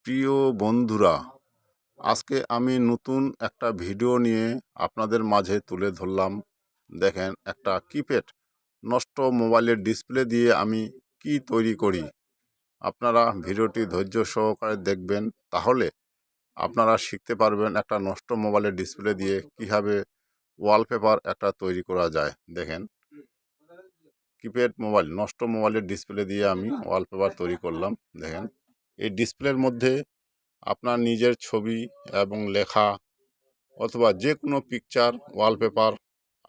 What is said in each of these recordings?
প্রিয় বন্ধুরা, আজকে আমি নতুন একটা ভিডিও নিয়ে আপনাদের মাঝে তুলে ধরলাম। দেখেন, একটা কিপ্যাড নষ্ট মোবাইলের ডিসপ্লে দিয়ে আমি কি তৈরি করি। আপনারা ভিডিওটি ধৈর্য সহকারে দেখবেন, তাহলে আপনারা শিখতে পারবেন একটা নষ্ট মোবাইলের ডিসপ্লে দিয়ে কিভাবে ওয়ালপেপার একটা তৈরি করা যায়। দেখেন, কিপ্যাড মোবাইল নষ্ট মোবাইলের ডিসপ্লে দিয়ে আমি ওয়ালপেপার তৈরি করলাম। দেখেন, এই ডিসপ্লের মধ্যে আপনার নিজের ছবি এবং লেখা অথবা যে কোনো পিকচার, ওয়ালপেপার,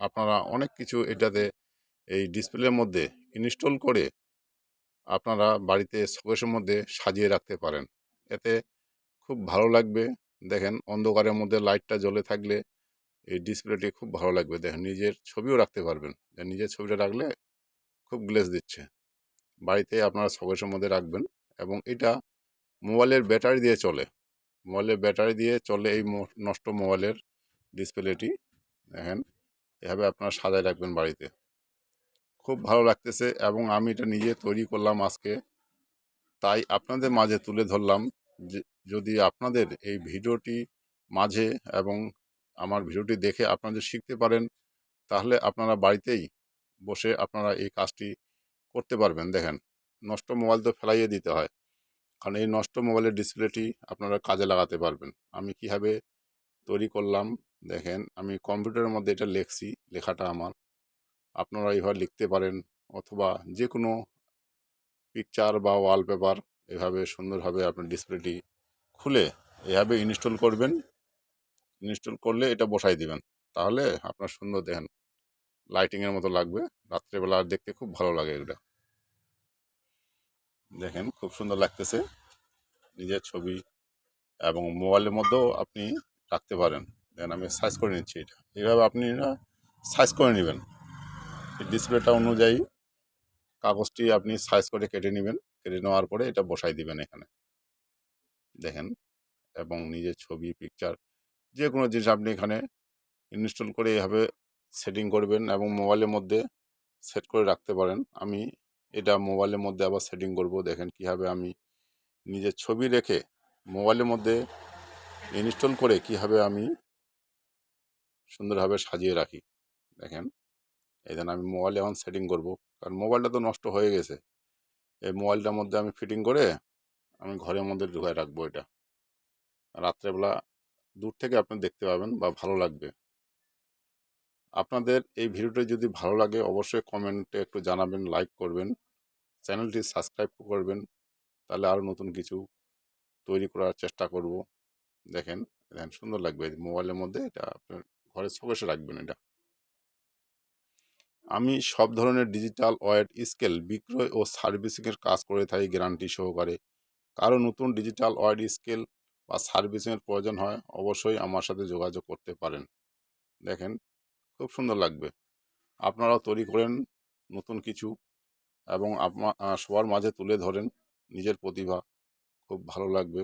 আপনারা অনেক কিছু এটাতে এই ডিসপ্লের মধ্যে ইনস্টল করে আপনারা বাড়িতে শোকেসের মধ্যে সাজিয়ে রাখতে পারেন। এতে খুব ভালো লাগবে। দেখেন, অন্ধকারের মধ্যে লাইটটা জ্বলে থাকলে এই ডিসপ্লেটি খুব ভালো লাগবে। দেখেন, নিজের ছবিও রাখতে পারবেন। নিজের ছবিটা রাখলে খুব গ্লেজ দিচ্ছে। বাড়িতে আপনারা শোকেসের মধ্যে রাখবেন। এবং এটা মোবাইলের ব্যাটারি দিয়ে চলে। মোবাইলের ব্যাটারি দিয়ে চলে এই নষ্ট মোবাইলের ডিসপ্লেটি। দেখেন, এভাবে আপনারা সাজায় রাখবেন বাড়িতে। খুব ভালো লাগতেছে এবং আমি এটা নিজে তৈরি করলাম আজকে, তাই আপনাদের মাঝে তুলে ধরলাম। যে যদি আপনাদের এই ভিডিওটি মাঝে এবং আমার ভিডিওটি দেখে আপনাদের শিখতে পারেন, তাহলে আপনারা বাড়িতেই বসে আপনারা এই কাজটি করতে পারবেন। দেখেন, নষ্ট মোবাইল তো ফেলাইয়ে দিতে হয়, কারণ এই নষ্ট মোবাইলের ডিসপ্লেটি আপনারা কাজে লাগাতে পারবেন। আমি কিভাবে তৈরি করলাম দেখেন, আমি কম্পিউটারের মধ্যে এটা লিখছি, লেখাটা আমার। আপনারা এইভাবে লিখতে পারেন, অথবা যে কোনো পিকচার বা ওয়ালপেপার এভাবে সুন্দরভাবে আপনার ডিসপ্লেটি খুলে এভাবে ইনস্টল করবেন। ইনস্টল করলে এটা বসাই দিবেন, তাহলে আপনার সুন্দর দেখেন লাইটিংয়ের মতো লাগবে। রাত্রেবেলা দেখতে খুব ভালো লাগে এটা। দেখেন, খুব সুন্দর লাগতেছে। নিজের ছবি এবং মোবাইলের মধ্যেও আপনি রাখতে পারেন। দেখেন, আমি সাইজ করে নিচ্ছি এটা। এইভাবে আপনি সাইজ করে নেবেন। এই ডিসপ্লেটা অনুযায়ী কাগজটি আপনি সাইজ করে কেটে নেবেন। কেটে নেওয়ার পরে এটা বসাই দিবেন এখানে। দেখেন, এবং নিজের ছবি, পিকচার, যে কোনো জিনিস আপনি এখানে ইনস্টল করে এভাবে সেটিং করবেন এবং মোবাইলের মধ্যে সেট করে রাখতে পারেন। আমি এটা মোবাইলের মধ্যে আবার সেটিং করব। দেখেন কীভাবে আমি নিজের ছবি রেখে মোবাইলের মধ্যে ইনস্টল করে কীভাবে আমি সুন্দরভাবে সাজিয়ে রাখি। দেখেন, এই জন্য আমি মোবাইলে এখন সেটিং করব, কারণ মোবাইলটা তো নষ্ট হয়ে গেছে। এই মোবাইলটার মধ্যে আমি ফিটিং করে আমি ঘরের মধ্যে ঢুকায় রাখবো। এটা রাত্রেবেলা দূর থেকে আপনি দেখতে পাবেন বা ভালো লাগবে। আপনাদের এই ভিডিওটি যদি ভালো লাগে অবশ্যই কমেন্টে একটু জানাবেন, লাইক করবেন, চ্যানেলটি সাবস্ক্রাইব করবেন, তাহলে আরও নতুন কিছু তৈরি করার চেষ্টা করব। দেখেন, দেখেন সুন্দর লাগবে মোবাইলের মধ্যে। এটা আপনার ঘরের শোকেসে রাখবেন। এটা আমি সব ধরনের ডিজিটাল ওয়েট স্কেল বিক্রয় ও সার্ভিসিংয়ের কাজ করে থাকি গ্যারান্টি সহকারে। কারো নতুন ডিজিটাল ওয়েট স্কেল বা সার্ভিসিংয়ের প্রয়োজন হয়, অবশ্যই আমার সাথে যোগাযোগ করতে পারেন। দেখেন, খুব সুন্দর লাগবে। আপনারাও তৈরি করেন নতুন কিছু এবং আপনার সবার মাঝে তুলে ধরেন নিজের প্রতিভা। খুব ভালো লাগবে।